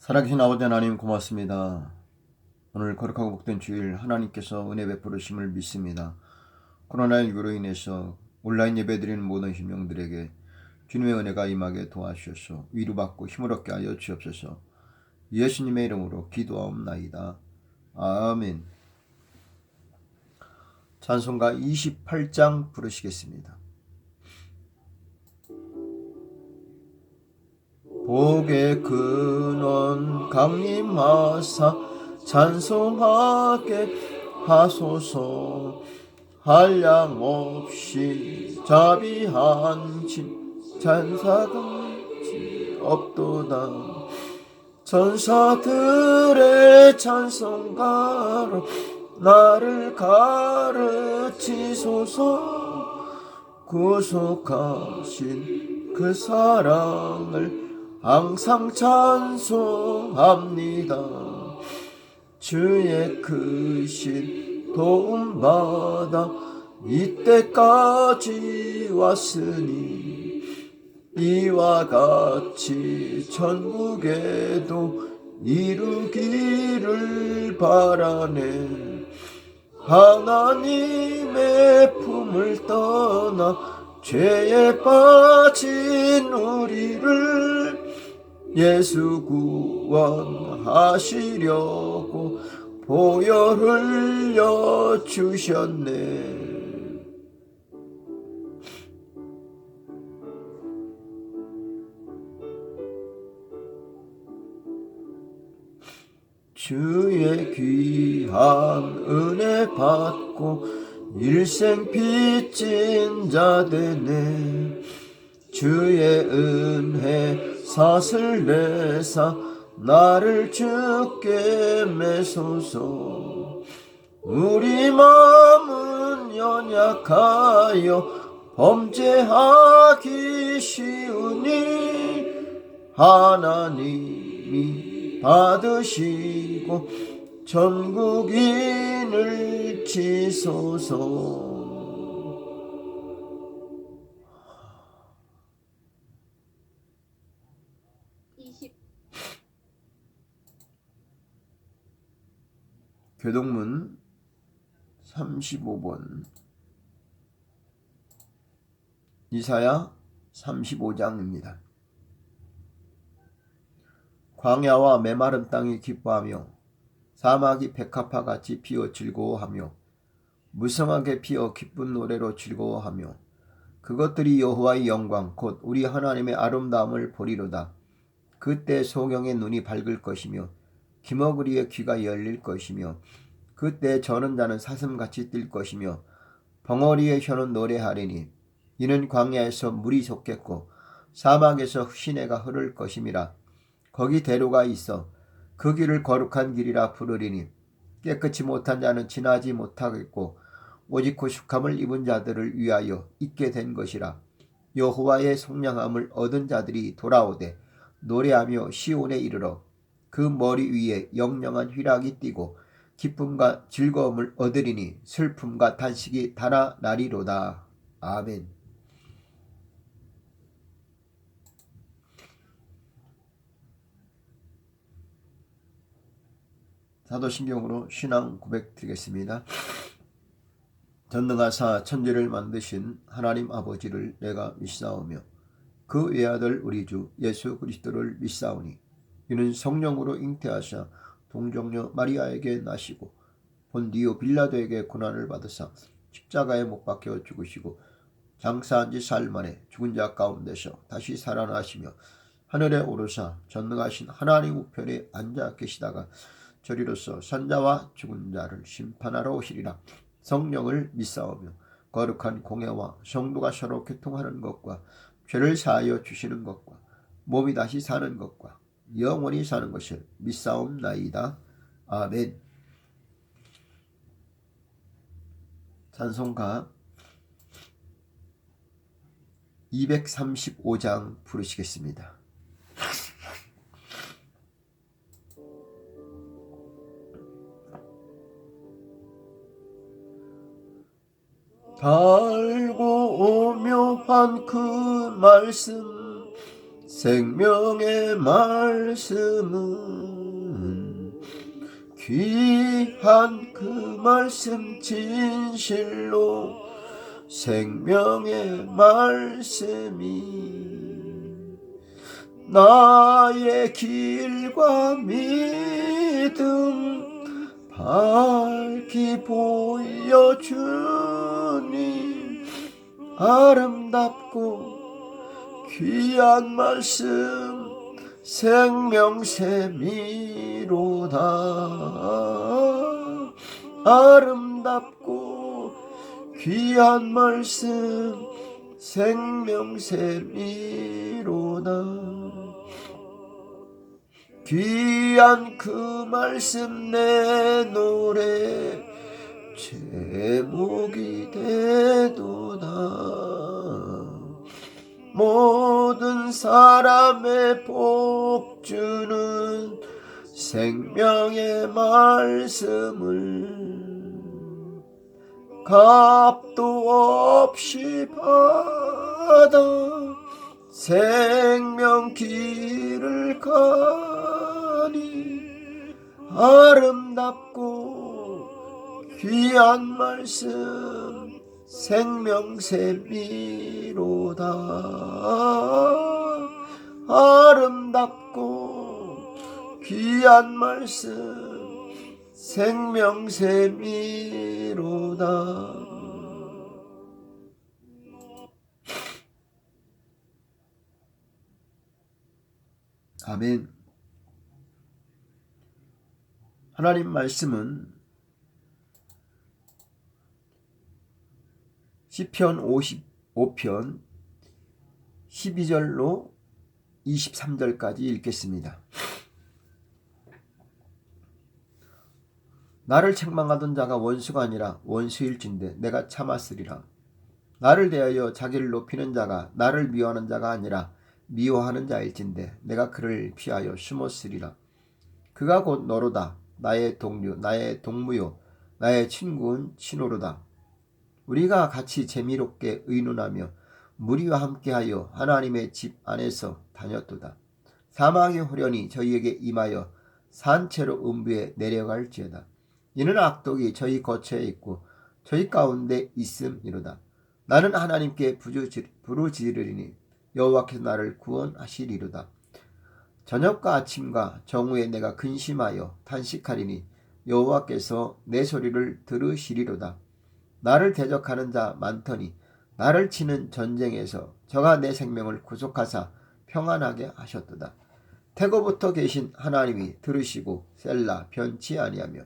살아계신 아버지 하나님 고맙습니다. 오늘 거룩하고 복된 주일 하나님께서 은혜 베풀으심을 믿습니다. 코로나19로 인해서 온라인 예배드리는 모든 심령들에게 주님의 은혜가 임하게 도와주셔서 위로받고 힘을 얻게 하여 주옵소서. 예수님의 이름으로 기도하옵나이다. 아멘. 찬송가 28장 부르시겠습니다. 복의 근원 강림하사 찬송하게 하소서. 한량없이 자비한 찬사같이 없도다. 천사들의 찬송가로 나를 가르치소서. 구속하신 그 사랑을 항상 찬송합니다. 주의 크신 도움받아 이때까지 왔으니 이와 같이 천국에도 이루기를 바라네. 하나님의 품을 떠나 죄에 빠진 우리를 예수 구원하시려고 보혈 흘려 주셨네. 주의 귀한 은혜 받고 일생 빚진 자 되네. 주의 은혜 사슬 내사 나를 주께 매소서. 우리 마음은 연약하여 범죄하기 쉬우니 하나님이 받으시고 전국인을 치소서. 교동문 35번 이사야 35장입니다. 광야와 메마른 땅이 기뻐하며 사막이 백합화같이 피어 즐거워하며 무성하게 피어 기쁜 노래로 즐거워하며 그것들이 여호와의 영광 곧 우리 하나님의 아름다움을 보리로다. 그때 소경의 눈이 밝을 것이며 기머그리의 귀가 열릴 것이며 그때 저는 자는 사슴같이 뛸 것이며 벙어리의 혀는 노래하리니 이는 광야에서 물이 솟겠고 사막에서 시내가 흐를 것임이라. 거기 대로가 있어 그 길을 거룩한 길이라 부르리니 깨끗이 못한 자는 지나지 못하겠고 오직 고식함을 입은 자들을 위하여 있게 된 것이라. 여호와의 속량함을 얻은 자들이 돌아오되 노래하며 시온에 이르러 그 머리 위에 영영한 휘락이 띠고 기쁨과 즐거움을 얻으리니 슬픔과 탄식이 달아나리로다. 아멘. 사도신경으로 신앙 고백 드리겠습니다. 전능하사 천지를 만드신 하나님 아버지를 내가 믿사오며 그 외아들 우리 주 예수 그리스도를 믿사오니 이는 성령으로 잉태하사 동정녀 마리아에게 나시고 본디오 빌라도에게 고난을 받으사 십자가에 못 박혀 죽으시고 장사한 지 사흘 만에 죽은 자 가운데서 다시 살아나시며 하늘에 오르사 전능하신 하나님 우편에 앉아 계시다가 저리로서 산자와 죽은 자를 심판하러 오시리라. 성령을 믿사오며 거룩한 공예와 성도가 서로 교통하는 것과 죄를 사하여 주시는 것과 몸이 다시 사는 것과 영원히 사는 것을 믿사옵나이다. 아멘. 찬송가 235장 부르시겠습니다. 달고 오묘한 그 말씀 생명의 말씀은 귀한 그 말씀 진실로 생명의 말씀이 나의 길과 믿음 밝히 보여주니 아름답고 귀한 말씀 생명샘이로다. 아름답고 귀한 말씀 생명샘이로다. 귀한 그 말씀 내 노래 제목이 되도다. 모든 사람의 복주는 생명의 말씀을 값도 없이 받아 생명 길을 가니 아름답고 귀한 말씀 생명샘이로다. 아름답고 귀한 말씀 생명샘이로다. 아멘. 하나님 말씀은 시편 55편 12절로 23절까지 읽겠습니다. 나를 책망하던 자가 원수가 아니라 원수일진데 내가 참았으리라. 나를 대하여 자기를 높이는 자가 나를 미워하는 자가 아니라 미워하는 자일진데 내가 그를 피하여 숨었으리라. 그가 곧 너로다. 나의 동료, 나의 동무요, 나의 친구는 친호로다. 우리가 같이 재미롭게 의논하며 무리와 함께하여 하나님의 집 안에서 다녔도다. 사망의 호련이 저희에게 임하여 산채로 음부에 내려갈지어다. 이는 악독이 저희 거처에 있고 저희 가운데 있음이로다. 나는 하나님께 부르짖으리니 여호와께서 나를 구원하시리로다. 저녁과 아침과 정오에 내가 근심하여 탄식하리니 여호와께서 내 소리를 들으시리로다. 나를 대적하는 자 많더니 나를 치는 전쟁에서 저가 내 생명을 구속하사 평안하게 하셨도다. 태고부터 계신 하나님이 들으시고 셀라 변치 아니하며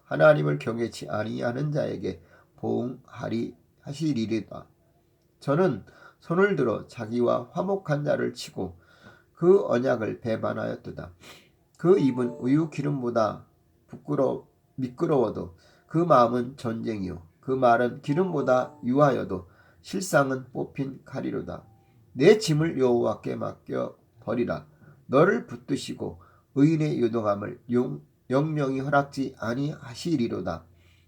하나님을 경외치 아니하는 자에게 보응하리 하시리로다. 저는 손을 들어 자기와 화목한 자를 치고 그 언약을 배반하였도다. 그 입은 우유 기름보다 미끄러워도 그 마음은 전쟁이요 그 말은 기름보다 유하여도 실상은 뽑힌 칼이로다. 내 짐을 여호와께 맡겨 버리라. 너를 붙드시고 의인의 요동함을 영영이 허락지 아니하시리로다.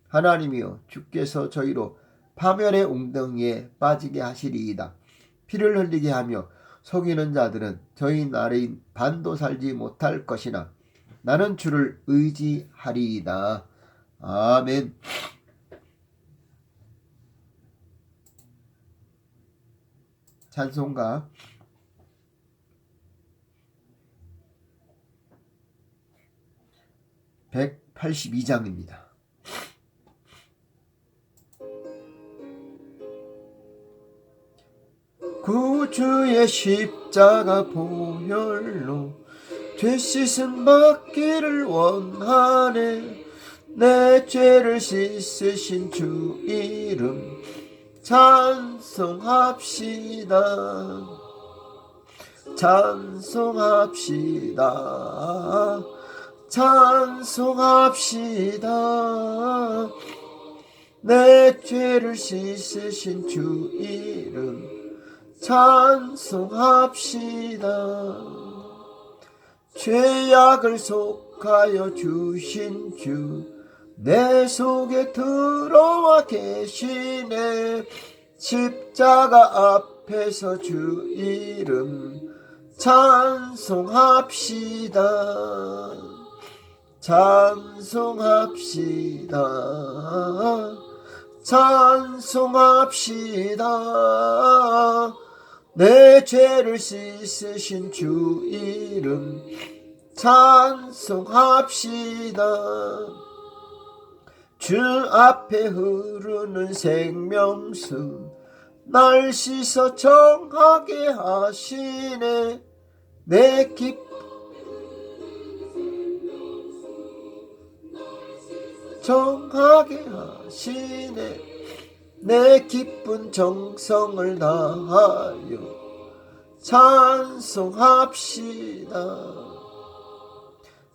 하나님이여 주께서 저희로 파멸의 웅덩이에 빠지게 하시리이다. 피를 흘리게 하며 속이는 자들은 저희 나라인 반도 살지 못할 것이나 나는 주를 의지하리이다. 아멘. 찬송가 182장입니다. 구주의 십자가 보혈로 죄 씻음 받기를 원하네. 내 죄를 씻으신 주 이름 찬송합시다. 찬송합시다. 찬송합시다. 내 죄를 씻으신 주 이름 찬송합시다. 죄악을 속하여 주신 주 내 속에 들어와 계시네. 십자가 앞에서 주 이름 찬송합시다. 찬송합시다. 찬송합시다. 내 죄를 씻으신 주 이름 찬송합시다. 주 앞에 흐르는 생명수 날 씻어 정하게 하시네. 내 정하게 하시네. 내 기쁜 정성을 다하여 찬송합시다.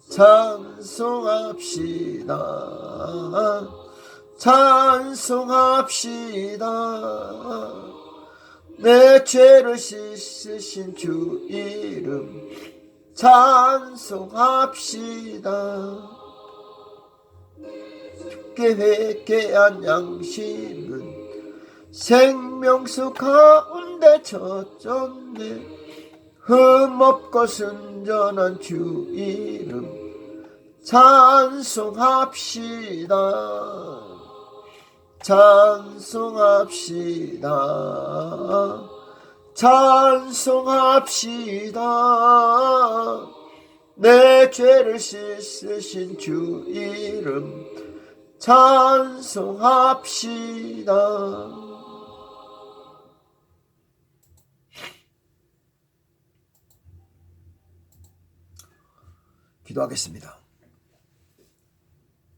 찬송합시다. 찬송합시다. 내 죄를 씻으신 주 이름 찬송합시다. 주께 회개한 양심은 생명수 가운데 젖었네. 흠없고 순전한 주 이름 찬송합시다. 찬송합시다. 찬송합시다. 내 죄를 씻으신 주 이름 찬송합시다. 기도하겠습니다.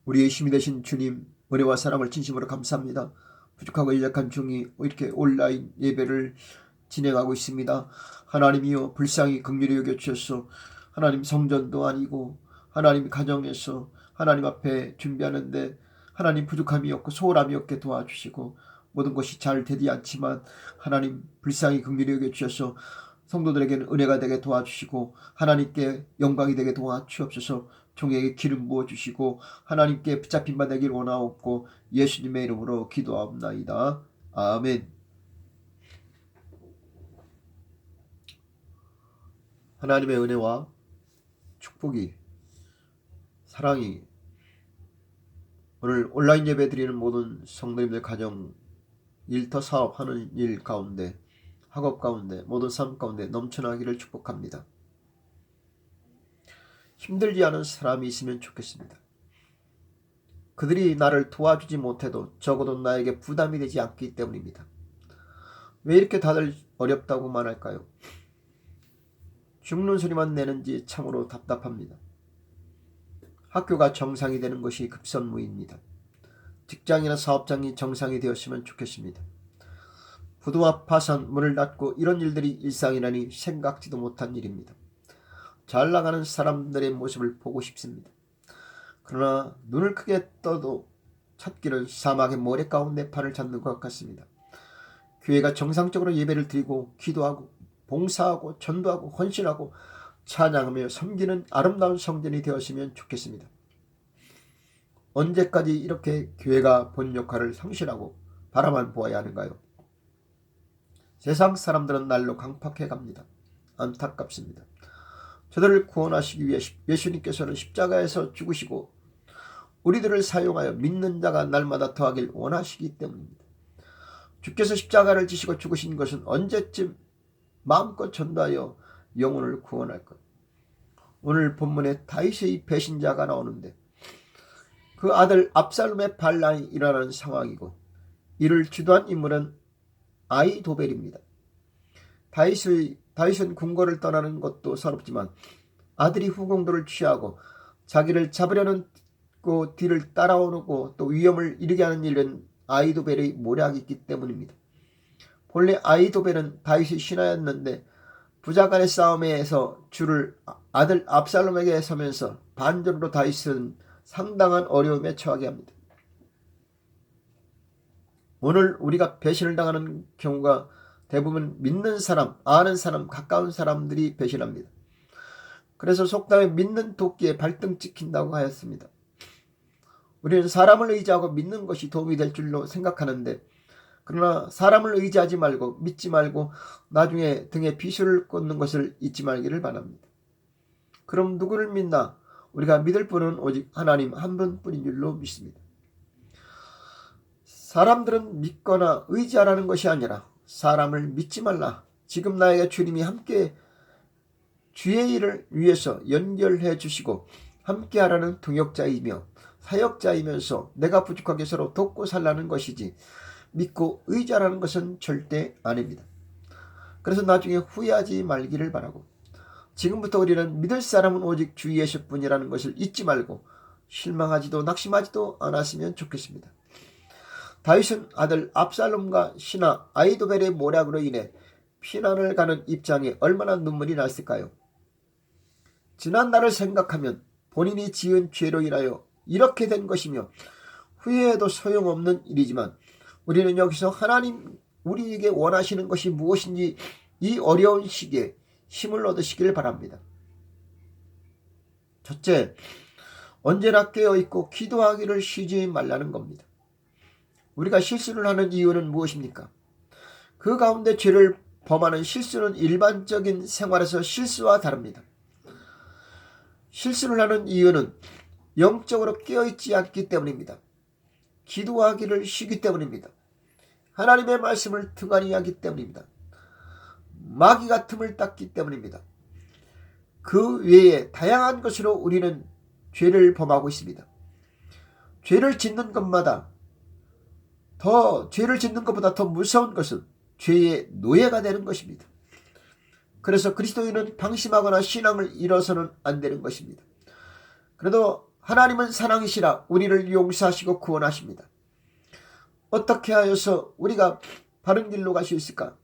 우리의 힘이 되신 주님, 은혜와 사랑을 진심으로 감사합니다. 부족하고 연약한 중이 이렇게 온라인 예배를 진행하고 있습니다. 하나님이여 불쌍히 긍휼히 여겨주셔서 하나님 성전도 아니고 하나님 가정에서 하나님 앞에 준비하는데 하나님 부족함이 없고 소홀함이 없게 도와주시고 모든 것이 잘 되지 않지만 하나님 불쌍히 긍휼히 여겨주셔서 성도들에게는 은혜가 되게 도와주시고 하나님께 영광이 되게 도와주옵소서. 종에게 기름 부어주시고 하나님께 붙잡힌 바 되길 원하옵고 예수님의 이름으로 기도하옵나이다. 아멘. 하나님의 은혜와 축복이 사랑이 오늘 온라인 예배 드리는 모든 성도님들 가정 일터 사업하는 일 가운데 학업 가운데 모든 삶 가운데 넘쳐나기를 축복합니다. 힘들지 않은 사람이 있으면 좋겠습니다. 그들이 나를 도와주지 못해도 적어도 나에게 부담이 되지 않기 때문입니다. 왜 이렇게 다들 어렵다고만 할까요? 죽는 소리만 내는지 참으로 답답합니다. 학교가 정상이 되는 것이 급선무입니다. 직장이나 사업장이 정상이 되었으면 좋겠습니다. 부도와 파산, 문을 닫고 이런 일들이 일상이라니 생각지도 못한 일입니다. 잘 나가는 사람들의 모습을 보고 싶습니다. 그러나 눈을 크게 떠도 찾기는 사막의 모래 가운데 판을 찾는 것 같습니다. 교회가 정상적으로 예배를 드리고 기도하고 봉사하고 전도하고 헌신하고 찬양하며 섬기는 아름다운 성전이 되었으면 좋겠습니다. 언제까지 이렇게 교회가 본 역할을 상실하고 바라만 보아야 하는가요? 세상 사람들은 날로 강팍해 갑니다. 안타깝습니다. 저들을 구원하시기 위해 예수님께서는 십자가에서 죽으시고 우리들을 사용하여 믿는 자가 날마다 더하길 원하시기 때문입니다. 주께서 십자가를 지시고 죽으신 것은 언제쯤 마음껏 전도하여 영혼을 구원할까요? 오늘 본문에 다윗의 배신자가 나오는데 그 아들 압살롬의 반란이 일어나는 상황이고 이를 주도한 인물은 아히도벨입니다. 다윗은 궁궐을 떠나는 것도 서럽지만 아들이 후궁도를 취하고 자기를 잡으려는 뒤를 따라오고 또 위험을 이르게 하는 일은 아히도벨의 모략이 있기 때문입니다. 본래 아히도벨은 다윗의 신하였는데 부자간의 싸움에서 주를 아들 압살롬에게 서면서 반전으로 다윗은 상당한 어려움에 처하게 합니다. 오늘 우리가 배신을 당하는 경우가 대부분 믿는 사람, 아는 사람, 가까운 사람들이 배신합니다. 그래서 속담에 믿는 도끼에 발등 찍힌다고 하였습니다. 우리는 사람을 의지하고 믿는 것이 도움이 될 줄로 생각하는데 그러나 사람을 의지하지 말고 믿지 말고 나중에 등에 비수를 꽂는 것을 잊지 말기를 바랍니다. 그럼 누구를 믿나? 우리가 믿을 분은 오직 하나님 한 분뿐인 줄로 믿습니다. 사람들은 믿거나 의지하라는 것이 아니라 사람을 믿지 말라. 지금 나에게 주님이 함께 주의 일을 위해서 연결해 주시고 함께 하라는 동역자이며 사역자이면서 내가 부족하게 서로 돕고 살라는 것이지 믿고 의지하라는 것은 절대 아닙니다. 그래서 나중에 후회하지 말기를 바라고 지금부터 우리는 믿을 사람은 오직 주 예수뿐이라는 것을 잊지 말고 실망하지도 낙심하지도 않았으면 좋겠습니다. 다윗은 아들 압살롬과 신하 아히도벨의 모략으로 인해 피난을 가는 입장에 얼마나 눈물이 났을까요? 지난 날을 생각하면 본인이 지은 죄로 인하여 이렇게 된 것이며 후회해도 소용없는 일이지만 우리는 여기서 하나님 우리에게 원하시는 것이 무엇인지 이 어려운 시기에 힘을 얻으시길 바랍니다. 첫째, 언제나 깨어있고 기도하기를 쉬지 말라는 겁니다. 우리가 실수를 하는 이유는 무엇입니까? 그 가운데 죄를 범하는 실수는 일반적인 생활에서 실수와 다릅니다. 실수를 하는 이유는 영적으로 깨어있지 않기 때문입니다. 기도하기를 쉬기 때문입니다. 하나님의 말씀을 등한히 하기 때문입니다. 마귀가 틈을 땄기 때문입니다. 그 외에 다양한 것으로 우리는 죄를 범하고 있습니다. 죄를 짓는 것보다 더 무서운 것은 죄의 노예가 되는 것입니다. 그래서 그리스도인은 방심하거나 신앙을 잃어서는 안 되는 것입니다. 그래도 하나님은 사랑이시라 우리를 용서하시고 구원하십니다. 어떻게 하여서 우리가 바른 길로 갈 수 있을까?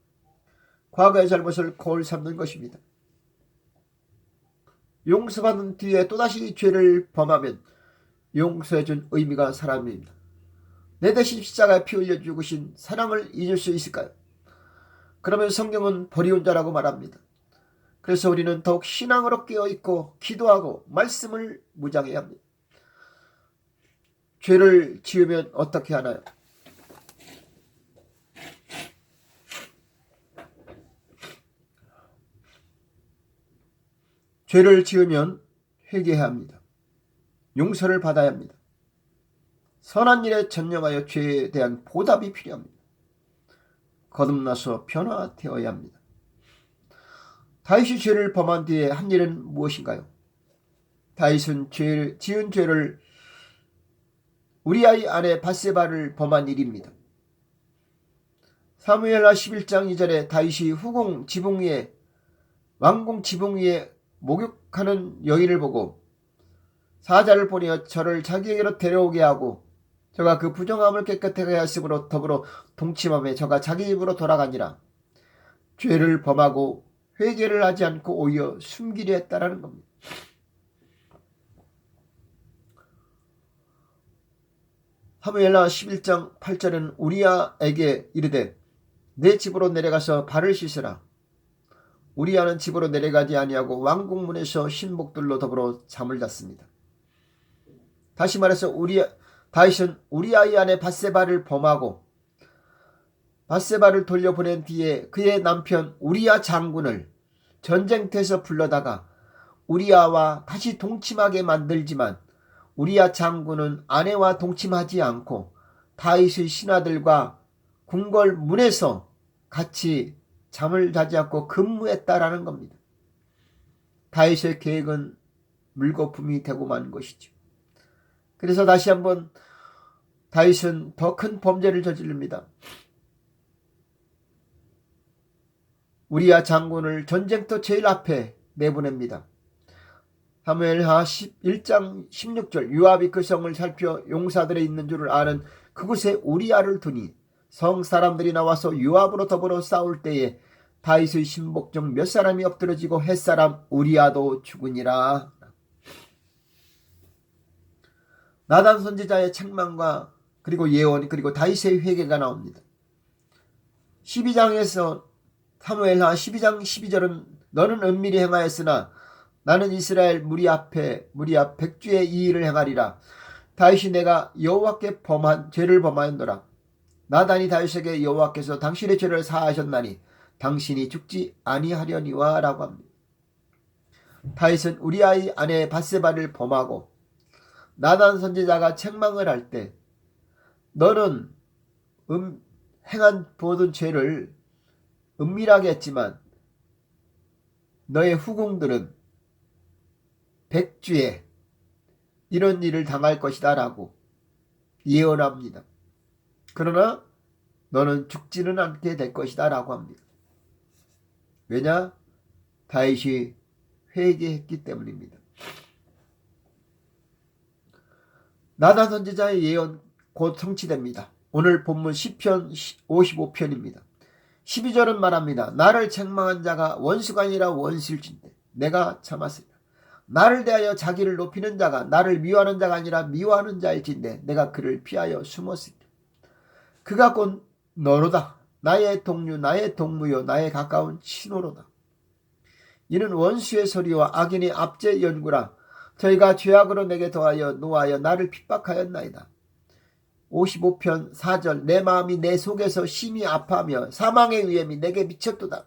과거의 잘못을 거울 삼는 것입니다. 용서받은 뒤에 또다시 죄를 범하면 용서해준 의미가 사람입니다. 내 대신 십자가에 피 흘려 죽으신 사랑을 잊을 수 있을까요? 그러면 성경은 버리운 자라고 말합니다. 그래서 우리는 더욱 신앙으로 깨어있고 기도하고 말씀을 무장해야 합니다. 죄를 지으면 어떻게 하나요? 죄를 지으면 회개해야 합니다. 용서를 받아야 합니다. 선한 일에 전념하여 죄에 대한 보답이 필요합니다. 거듭나서 변화되어야 합니다. 다윗이 죄를 범한 뒤에 한 일은 무엇인가요? 다윗은 지은 죄를 우리아의 아내 밧세바를 범한 일입니다. 사무엘하 11장 2절에 다윗이 후궁 지붕 위에 왕궁 지붕 위에 목욕하는 여인을 보고 사자를 보내어 저를 자기에게로 데려오게 하고 저가 그 부정함을 깨끗하게 하였으므로 더불어 동침함에 저가 자기 집으로 돌아가니라. 죄를 범하고 회개를 하지 않고 오히려 숨기려 했다라는 겁니다. 사무엘하 11장 8절은 우리아에게 이르되 내 집으로 내려가서 발을 씻으라. 우리아는 집으로 내려가지 아니하고 왕궁문에서 신복들로 더불어 잠을 잤습니다. 다시 말해서 다윗은 우리아의 아내 밧세바를 범하고 밧세바를 돌려보낸 뒤에 그의 남편 우리아 장군을 전쟁터에서 불러다가 우리아와 다시 동침하게 만들지만 우리아 장군은 아내와 동침하지 않고 다윗의 신하들과 궁궐 문에서 같이 잠을 자지 않고 근무했다라는 겁니다. 다윗의 계획은 물거품이 되고 만 것이죠. 그래서 다시 한번 다윗은 더 큰 범죄를 저지릅니다. 우리아 장군을 전쟁터 제일 앞에 내보냅니다. 사무엘하 1장 16절 요압이 그 성을 살펴 용사들이 있는 줄을 아는 그곳에 우리아를 두니 성 사람들이 나와서 요압으로 더불어 싸울 때에 다윗의 신복 중 몇 사람이 엎드러지고 햇사람 우리아도 죽으니라. 나단 선지자의 책망과 그리고 예언 그리고 다윗의 회개가 나옵니다. 12장에서 사무엘하 12장 12절은 너는 은밀히 행하였으나 나는 이스라엘 무리 앞 백주의 이 일을 행하리라. 다윗이 내가 여호와께 죄를 범하였노라. 나단이 다윗에게 여호와께서 당신의 죄를 사하셨나니 당신이 죽지 아니하려니와 라고 합니다. 다윗은 우리아의 아내 밧세바를 범하고 나단 선지자가 책망을 할 때 너는 행한 모든 죄를 은밀하게 했지만 너의 후궁들은 백주에 이런 일을 당할 것이다 라고 예언합니다. 그러나 너는 죽지는 않게 될 것이다 라고 합니다. 왜냐? 다윗이 회개했기 때문입니다. 나단 선지자의 예언 곧 성취됩니다. 오늘 본문 시편 55편입니다. 12절은 말합니다. 나를 책망한 자가 원수가 아니라 원수일진데 내가 참았으리라. 나를 대하여 자기를 높이는 자가 나를 미워하는 자가 아니라 미워하는 자일진데 내가 그를 피하여 숨었으리라. 그가 곧 너로다. 나의 동류 나의 동무요 나의 가까운 친호로다. 이는 원수의 소리와 악인의 압제 연구라. 저희가 죄악으로 내게 더하여 노하여 나를 핍박하였나이다. 55편 4절 내 마음이 내 속에서 심히 아파하며 사망의 위험이 내게 미쳤도다.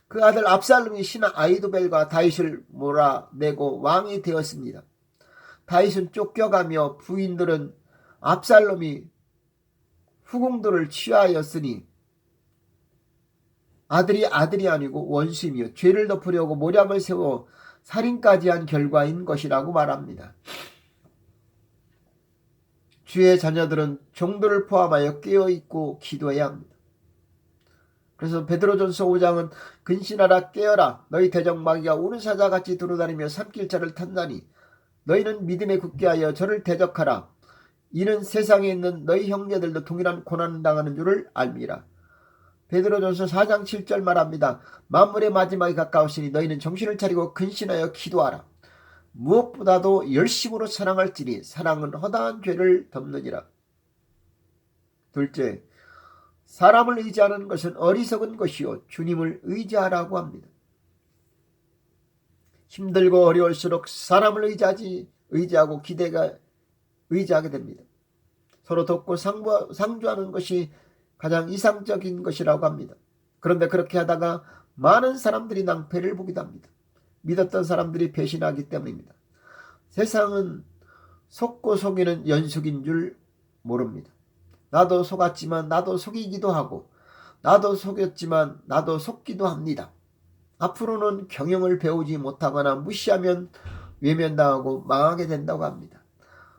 그 아들 압살롬이 신하 아히도벨과 다윗을 몰아내고 왕이 되었습니다. 다윗은 쫓겨가며 부인들은 압살롬이 후궁들을 취하였으니 아들이 아니고 원수이며 죄를 덮으려고 모략을 세워 살인까지 한 결과인 것이라고 말합니다. 주의 자녀들은 종들을 포함하여 깨어있고 기도해야 합니다. 그래서 베드로전서 5장은 근신하라 깨어라 너희 대적마귀가 우는 사자같이 두루다니며 산길자를 탐나니 너희는 믿음에 굳게 하여 저를 대적하라. 이는 세상에 있는 너희 형제들도 동일한 고난을 당하는 줄을 알미라. 베드로전서 4장 7절 말합니다. 만물의 마지막이 가까우시니 너희는 정신을 차리고 근신하여 기도하라. 무엇보다도 열심으로 사랑할지니 사랑은 허다한 죄를 덮느니라. 둘째, 사람을 의지하는 것은 어리석은 것이요 주님을 의지하라고 합니다. 힘들고 어려울수록 사람을 의지하고 의지하게 됩니다. 서로 돕고 상주하는 것이 가장 이상적인 것이라고 합니다. 그런데 그렇게 하다가 많은 사람들이 낭패를 보기도 합니다. 믿었던 사람들이 배신하기 때문입니다. 세상은 속고 속이는 연속인 줄 모릅니다. 나도 속았지만 나도 속이기도 하고 나도 속였지만 나도 속기도 합니다. 앞으로는 경영을 배우지 못하거나 무시하면 외면당하고 망하게 된다고 합니다.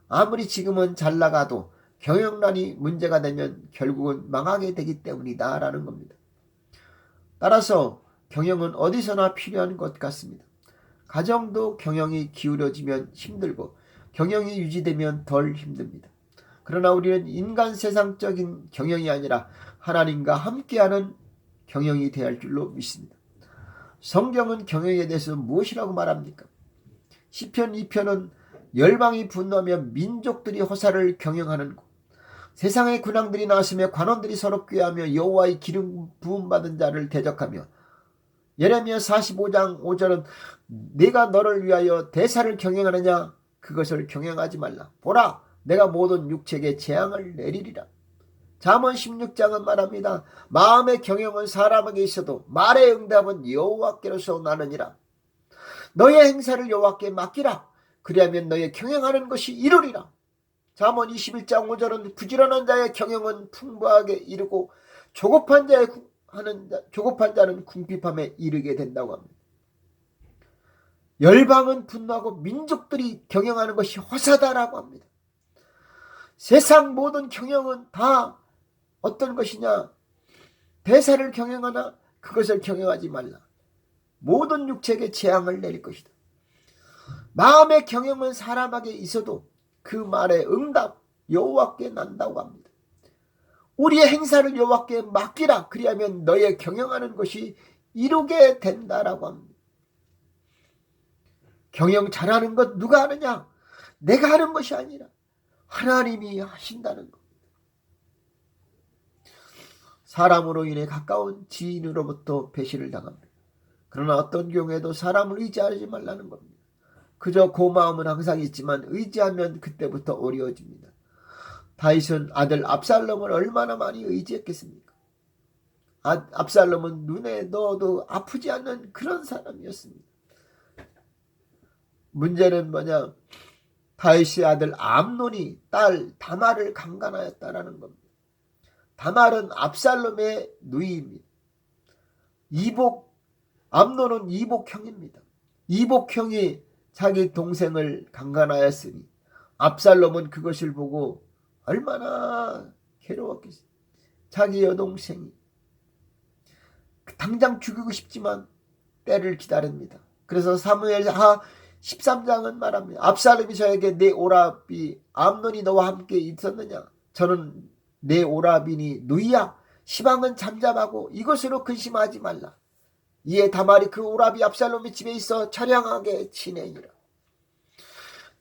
아무리 지금은 잘 나가도 경영난이 문제가 되면 결국은 망하게 되기 때문이다 라는 겁니다. 따라서 경영은 어디서나 필요한 것 같습니다. 가정도 경영이 기울어지면 힘들고 경영이 유지되면 덜 힘듭니다. 그러나 우리는 인간 세상적인 경영이 아니라 하나님과 함께하는 경영이 되어야 할 줄로 믿습니다. 성경은 경영에 대해서 무엇이라고 말합니까? 시편 2편은 열방이 분노하며 민족들이 호사를 경영하는 곳, 세상의 군왕들이 나왔으며 관원들이 서로 꾀하며 여호와의 기름 부음받은 자를 대적하며, 예레미야 45장 5절은 내가 너를 위하여 대사를 경영하느냐 그것을 경영하지 말라. 보라 내가 모든 육체에 재앙을 내리리라. 잠언 16장은 말합니다. 마음의 경영은 사람에게 있어도 말의 응답은 여호와께로서 나느니라. 너의 행사를 여호와께 맡기라. 그리하면 너의 경영하는 것이 이루리라. 잠언 21장 5절은 부지런한 자의 경영은 풍부하게 이르고 조급한 자는 궁핍함에 이르게 된다고 합니다. 열방은 분노하고 민족들이 경영하는 것이 허사다라고 합니다. 세상 모든 경영은 다 어떤 것이냐? 대사를 경영하나 그것을 경영하지 말라. 모든 육체에게 재앙을 내릴 것이다. 마음의 경영은 사람에게 있어도 그 말의 응답 여호와께 난다고 합니다. 우리의 행사를 여호와께 맡기라. 그리하면 너의 경영하는 것이 이루게 된다라고 합니다. 경영 잘하는 것 누가 하느냐? 내가 하는 것이 아니라 하나님이 하신다는 겁니다. 사람으로 인해 가까운 지인으로부터 배신을 당합니다. 그러나 어떤 경우에도 사람을 의지하지 말라는 겁니다. 그저 고마움은 항상 있지만 의지하면 그때부터 어려워집니다. 다윗은 아들 압살롬을 얼마나 많이 의지했겠습니까? 압살롬은 눈에 넣어도 아프지 않는 그런 사람이었습니다. 문제는 뭐냐? 다윗의 아들 암논이 딸 다말을 강간하였다라는 겁니다. 다말은 압살롬의 누이입니다. 암논은 이복형입니다. 이복형이 자기 동생을 강간하였으니 압살롬은 그것을 보고 얼마나 괴로웠겠어요. 자기 여동생이 당장 죽이고 싶지만 때를 기다립니다. 그래서 사무엘하 13장은 말합니다. 압살롬이 저에게 내 오라비 암논이 너와 함께 있었느냐? 저는 내 오라비니 누이야. 시방은 잠잠하고 이것으로 근심하지 말라. 이에 다말이 그 오라비 압살롬의 집에 있어 처량하게 지내니라.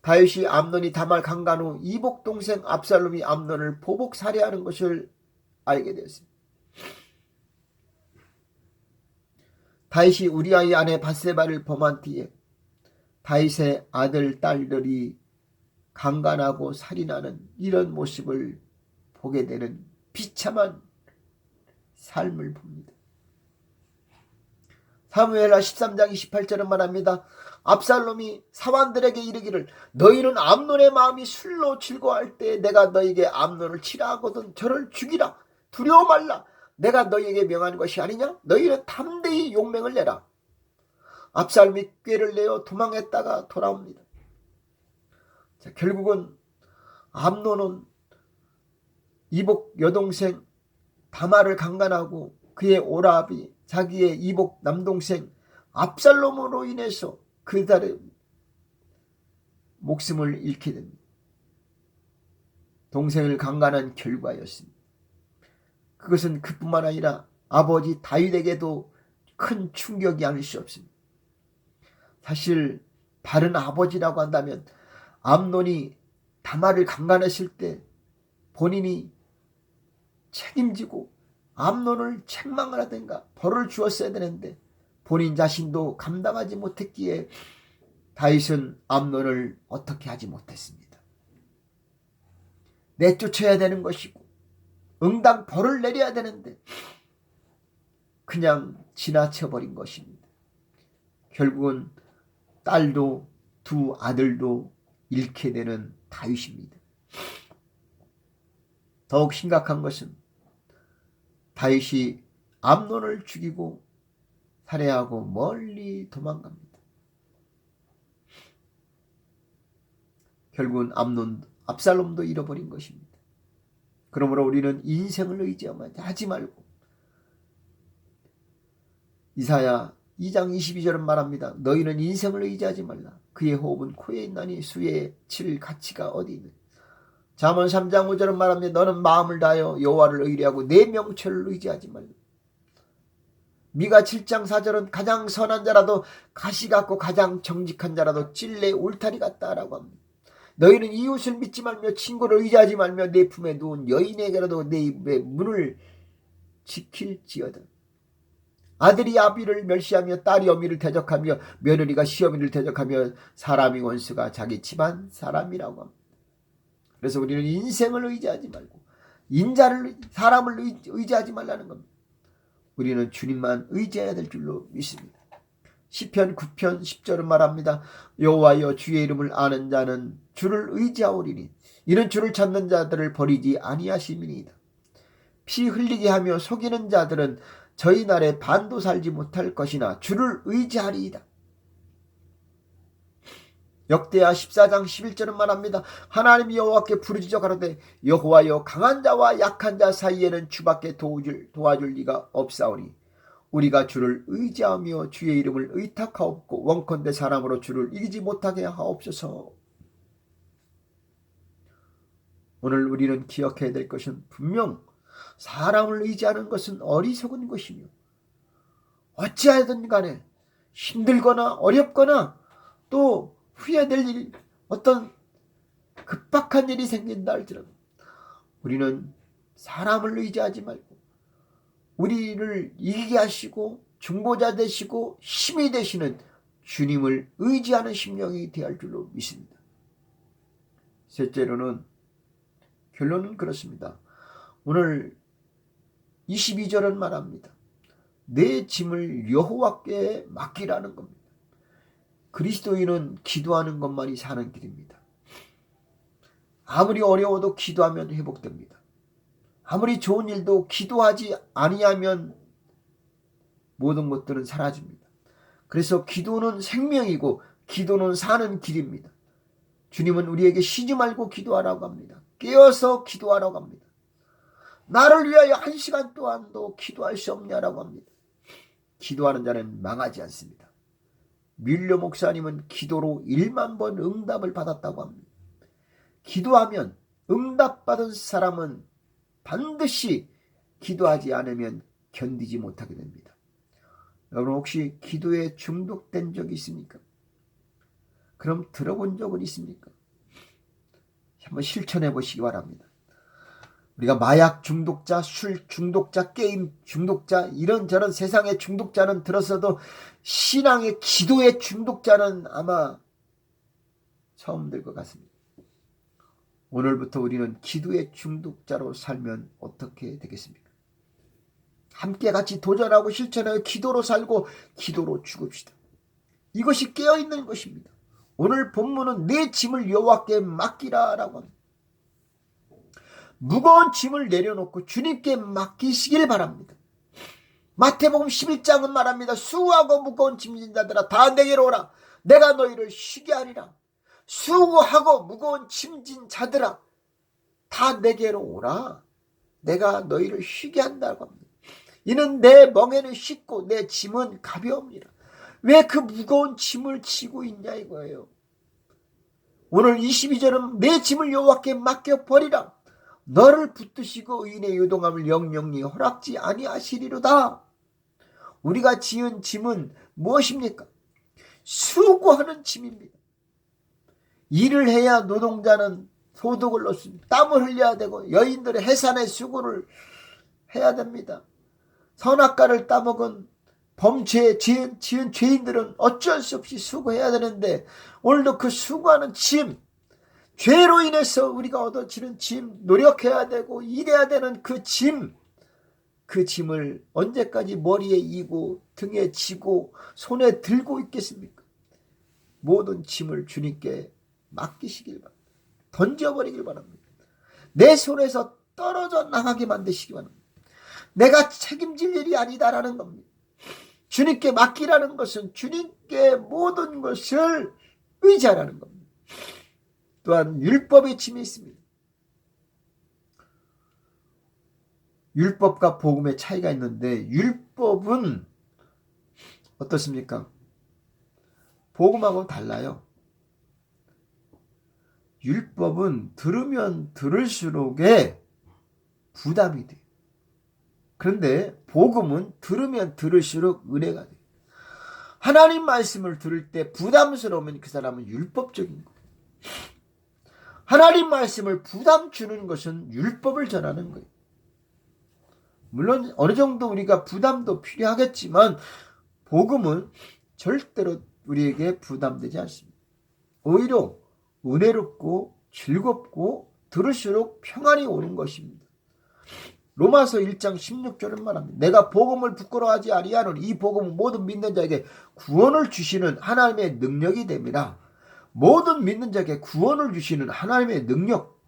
다윗이 암논이 다말 강간 후 이복 동생 압살롬이 암논을 보복 살해하는 것을 알게 되었습니다. 다윗이 우리아의 아내 밧세바를 범한 뒤에 다윗의 아들 딸들이 강간하고 살인하는 이런 모습을 보게 되는 비참한 삶을 봅니다. 사무엘하 13장 28절은 말합니다. 압살롬이 사환들에게 이르기를 너희는 암논의 마음이 술로 즐거워할 때 내가 너희에게 암논을 치라 하거든 저를 죽이라. 두려워 말라. 내가 너희에게 명한 것이 아니냐? 너희는 담대히 용맹을 내라. 압살롬이 꾀를 내어 도망했다가 돌아옵니다. 자, 결국은 암논은 이복 여동생 다말을 강간하고 그의 오라비 자기의 이복 남동생 압살롬으로 인해서 그들의 목숨을 잃게 됩니다. 동생을 강간한 결과였습니다. 그것은 그뿐만 아니라 아버지 다윗에게도 큰 충격이 아닐 수 없습니다. 사실 바른 아버지라고 한다면 암논이 다말을 강간했을 때 본인이 책임지고 암논을 책망을 하든가 벌을 주었어야 되는데 본인 자신도 감당하지 못했기에 다윗은 암논을 어떻게 하지 못했습니다. 내쫓아야 되는 것이고 응당 벌을 내려야 되는데 그냥 지나쳐버린 것입니다. 결국은 딸도 두 아들도 잃게 되는 다윗입니다. 더욱 심각한 것은 다윗이 암논을 죽이고 살해하고 멀리 도망갑니다. 결국은 압살롬도 잃어버린 것입니다. 그러므로 우리는 인생을 의지하지 말고 이사야 2장 22절은 말합니다. 너희는 인생을 의지하지 말라. 그의 호흡은 코에 있나니 수에 칠 가치가 어디 있느냐. 잠언 3장 5절은 말합니다. 너는 마음을 다하여 여호와를 의뢰하고 내 명철을 의지하지 말라. 미가 7장 4절은 가장 선한 자라도 가시 같고 가장 정직한 자라도 찔레 울타리 같다라고 합니다. 너희는 이웃을 믿지 말며 친구를 의지하지 말며 내 품에 누운 여인에게라도 내 입의 문을 지킬지어다. 아들이 아비를 멸시하며 딸이 어미를 대적하며 며느리가 시어미를 대적하며 사람이 원수가 자기 집안 사람이라고 합니다. 그래서 우리는 인생을 의지하지 말고 사람을 의지하지 말라는 겁니다. 우리는 주님만 의지해야 될 줄로 믿습니다. 시편 9편 10절은 말합니다. 여호와여 주의 이름을 아는 자는 주를 의지하오리니 이는 주를 찾는 자들을 버리지 아니하심이니이다. 피 흘리게 하며 속이는 자들은 저희 날에 반도 살지 못할 것이나 주를 의지하리이다. 역대하 14장 11절은 말합니다. 하나님 여호와께 부르짖어 가로되 여호와여 강한 자와 약한 자 사이에는 주밖에 도와줄 리가 없사오니 우리가 주를 의지하며 주의 이름을 의탁하옵고 원컨대 사람으로 주를 이기지 못하게 하옵소서. 오늘 우리는 기억해야 될 것은 분명 사람을 의지하는 것은 어리석은 것이며 어찌하든 간에 힘들거나 어렵거나 또 후회될 일, 어떤 급박한 일이 생긴다 할지라도 우리는 사람을 의지하지 말고 우리를 이기게 하시고 중보자 되시고 힘이 되시는 주님을 의지하는 심령이 되어야 할 줄로 믿습니다. 셋째로는 결론은 그렇습니다. 오늘 22절은 말합니다. 내 짐을 여호와께 맡기라는 겁니다. 그리스도인은 기도하는 것만이 사는 길입니다. 아무리 어려워도 기도하면 회복됩니다. 아무리 좋은 일도 기도하지 아니하면 모든 것들은 사라집니다. 그래서 기도는 생명이고 기도는 사는 길입니다. 주님은 우리에게 쉬지 말고 기도하라고 합니다. 깨어서 기도하라고 합니다. 나를 위하여 1시간 동안도 기도할 수 없냐라고 합니다. 기도하는 자는 망하지 않습니다. 뮬러 목사님은 기도로 1만 번 응답을 받았다고 합니다. 기도하면 응답받은 사람은 반드시 기도하지 않으면 견디지 못하게 됩니다. 여러분 혹시 기도에 중독된 적이 있습니까? 그럼 들어본 적은 있습니까? 한번 실천해 보시기 바랍니다. 우리가 마약 중독자, 술 중독자, 게임 중독자, 이런저런 세상의 중독자는 들었어도 신앙의 기도의 중독자는 아마 처음 들 것 같습니다. 오늘부터 우리는 기도의 중독자로 살면 어떻게 되겠습니까? 함께 같이 도전하고 실천하여 기도로 살고 기도로 죽읍시다. 이것이 깨어있는 것입니다. 오늘 본문은 내 짐을 여호와께 맡기라라고 합니다. 무거운 짐을 내려놓고 주님께 맡기시길 바랍니다. 마태복음 11장은 말합니다. 수고하고 무거운 짐진 자들아 다 내게로 오라. 내가 너희를 쉬게 하리라. 수고하고 무거운 짐진 자들아 다 내게로 오라. 내가 너희를 쉬게 한다고 합니다. 이는 내 멍에는 쉽고 내 짐은 가벼웁니다. 왜 그 무거운 짐을 지고 있냐 이거예요. 오늘 22절은 내 짐을 여호와께 맡겨버리라. 너를 붙드시고 의인의 요동함을 영영히 허락지 아니하시리로다. 우리가 지은 짐은 무엇입니까? 수고하는 짐입니다. 일을 해야 노동자는 소득을 얻습니다. 땀을 흘려야 되고 여인들의 해산의 수고를 해야 됩니다. 선악과를 따먹은 지은 죄인들은 어쩔 수 없이 수고해야 되는데 오늘도 그 수고하는 짐, 죄로 인해서 우리가 얻어지는 짐, 노력해야 되고 일해야 되는 그 짐을 언제까지 머리에 이고 등에 지고 손에 들고 있겠습니까? 모든 짐을 주님께 맡기시길 바랍니다. 던져버리길 바랍니다. 내 손에서 떨어져 나가게 만드시기 바랍니다. 내가 책임질 일이 아니다라는 겁니다. 주님께 맡기라는 것은 주님께 모든 것을 의지하라는 겁니다. 또한 율법의 짐이 있습니다. 율법과 복음의 차이가 있는데 율법은 어떻습니까? 복음하고 달라요. 율법은 들으면 들을수록에 부담이 돼요. 그런데 복음은 들으면 들을수록 은혜가 돼요. 하나님 말씀을 들을 때 부담스러우면 그 사람은 율법적인 거예요. 하나님 말씀을 부담 주는 것은 율법을 전하는 거예요. 물론 어느 정도 우리가 부담도 필요하겠지만 복음은 절대로 우리에게 부담되지 않습니다. 오히려 은혜롭고 즐겁고 들을수록 평안이 오는 것입니다. 로마서 1장 16절은 말합니다. 내가 복음을 부끄러워하지 아니하노니 이 복음은 모든 믿는 자에게 구원을 주시는 하나님의 능력이 됨이라. 모든 믿는 자에게 구원을 주시는 하나님의 능력.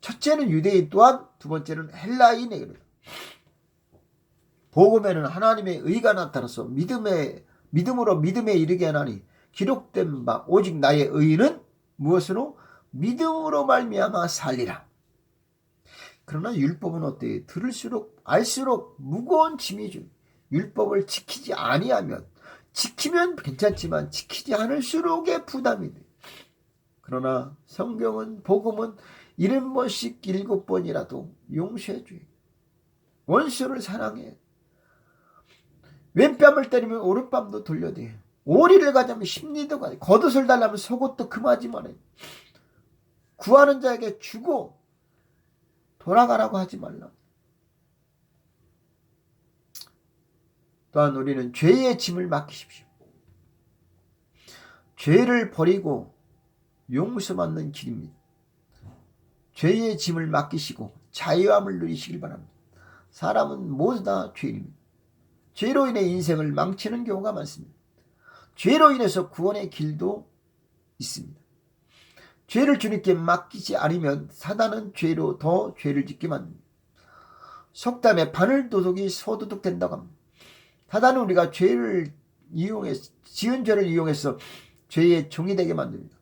첫째는 유대인 또한 두 번째는 헬라인에게. 복음에는 하나님의 의가 나타나서 믿음으로 믿음에 이르게 하나니 기록된 바 오직 나의 의는 무엇으로? 믿음으로 말미암아 살리라. 그러나 율법은 어때요? 들을수록 알수록 무거운 짐이죠. 율법을 지키지 아니하면 지키면 괜찮지만 지키지 않을수록의 부담이 돼요. 그러나 성경은 복음은 70번씩 7번이라도 용서해줘요. 원수를 사랑해. 왼뺨을 때리면 오른뺨도 돌려대요. 오리를 가자면 십리도 가요. 겉옷을 달라면 속옷도 금하지 말아요. 구하는 자에게 주고 돌아가라고 하지 말라. 또한 우리는 죄의 짐을 맡기십시오. 죄를 버리고 용서받는 길입니다. 죄의 짐을 맡기시고 자유함을 누리시길 바랍니다. 사람은 모두 다 죄인입니다. 죄로 인해 인생을 망치는 경우가 많습니다. 죄로 인해서 구원의 길도 있습니다. 죄를 주님께 맡기지 않으면 사단은 죄로 더 죄를 짓게 만듭니다. 속담에 바늘 도둑이 소도둑 된다고 합니다. 사단은 우리가 지은 죄를 이용해서 죄의 종이 되게 만듭니다.